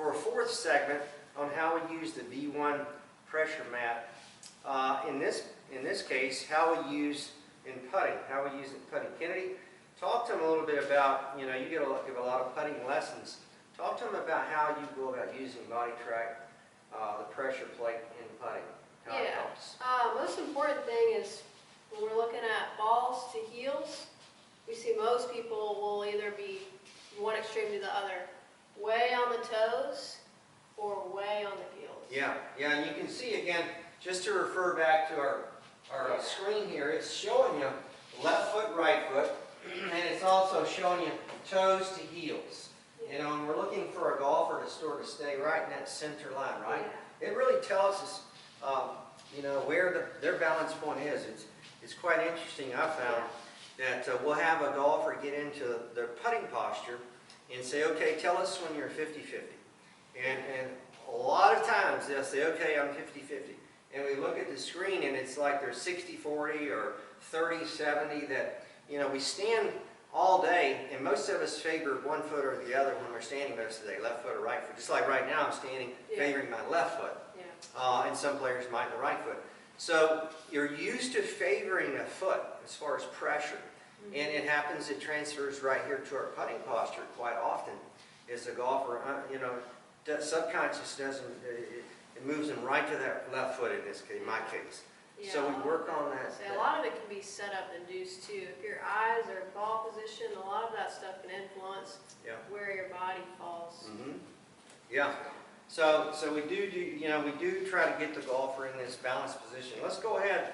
for a fourth segment on how we use the V1 pressure mat. In this case, how we use in putting, how we use it in putting. Kennedy, talk to them a little bit about, you give a lot of putting lessons. Talk to them about how you go about using Bodi Trak, the pressure plate in putting. How it helps. Most important thing is when we're looking at balls to heels, we see most people will either be one extreme to the other, way on the toes or way on the heels. Yeah, and you can see again, just to refer back to our screen here, it's showing you left foot, right foot, and it's also showing you toes to heels. And we're looking for a golfer to sort of stay right in that center line, right? Yeah. It really tells us, where their balance point is. It's quite interesting, I've found, that we'll have a golfer get into their putting posture and say, okay, tell us when you're 50-50. And a lot of times they'll say, okay, I'm 50-50. And we look at the screen and it's like they're 60-40 or 30-70 that, we stand all day, and most of us favor one foot or the other when we're standing most of the day, left foot or right foot. Just like right now, I'm standing favoring my left foot, and some players might the right foot. So you're used to favoring a foot as far as pressure, and it happens, it transfers right here to our putting posture quite often. As a golfer, subconscious doesn't, it moves them right to that left foot in this case, in my case. Yeah, so we work on that. A lot of it can be set up induced too. If your eyes are in ball position, a lot of that stuff can influence where your body falls. Yeah. So we do try to get the golfer in this balanced position. Let's go ahead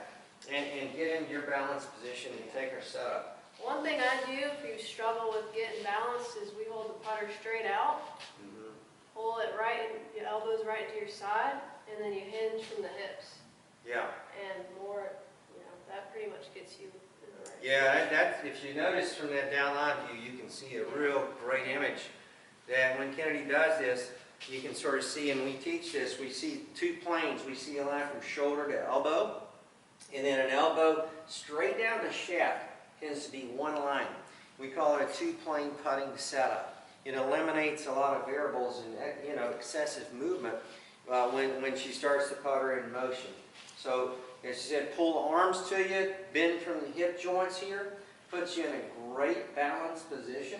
and get into your balanced position and take our setup. One thing I do if you struggle with getting balanced is we hold the putter straight out, pull it right, your elbows right to your side, and then you hinge from the hips. Yeah. And more, that pretty much gets you in the right position. That's, if you notice from that downline view, you can see a real great image that when Kennedy does this, you can sort of see, and we teach this, we see two planes. We see a line from shoulder to elbow, and then an elbow straight down to shaft tends to be one line. We call it a two-plane putting setup. It eliminates a lot of variables and excessive movement when she starts the putter in motion. So, as she said, pull the arms to you, bend from the hip joints here, puts you in a great balanced position.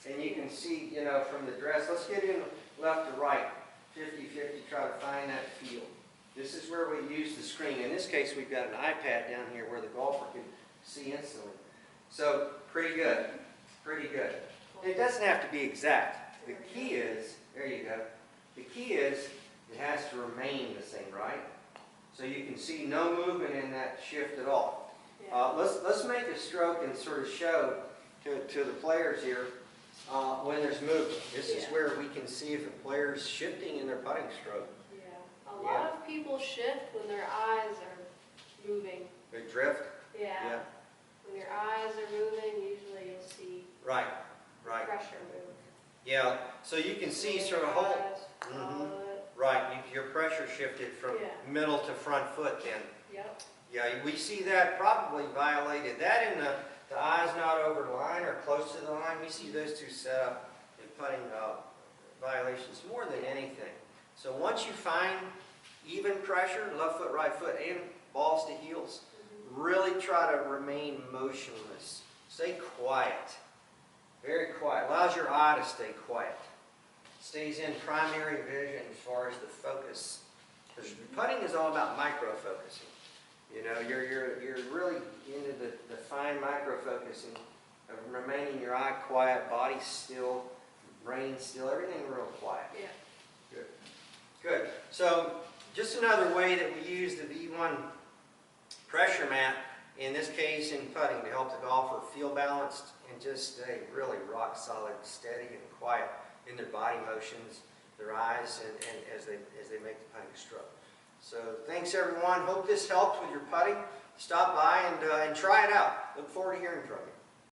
And you can see, from the dress, let's get in left to right, 50-50, try to find that feel. This is where we use the screen. In this case, we've got an iPad down here where the golfer can see instantly. So, pretty good, pretty good. It doesn't have to be exact. The key is, there you go, the key is it has to remain the same, right? So you can see no movement in that shift at all. Let's make a stroke and sort of show to the players here when there's movement. This is where we can see if a player's shifting in their putting stroke. A lot of people shift when their eyes are moving. They drift? Yeah. When your eyes are moving, usually you'll see pressure move. Yeah, so you can see sort of whole. Right, your pressure shifted from middle to front foot then. Yep. Yeah, we see that probably violated. That and the eyes not over the line or close to the line, we see those two set up in putting violations more than anything. So once you find even pressure, left foot, right foot, and balls to heels, really try to remain motionless. Stay quiet. Very quiet. Allows your eye to stay quiet. Stays in primary vision as far as the focus. Because putting is all about micro-focusing. You're really into the fine micro-focusing of remaining your eye quiet, body still, brain still, everything real quiet. Yeah. Good. So just another way that we use the V1 pressure mat, in this case in putting, to help the golfer feel balanced and just stay really rock solid, steady and quiet in their body motions, their eyes, and as they make the putting stroke. So thanks everyone. Hope this helped with your putting. Stop by and try it out. Look forward to hearing from you.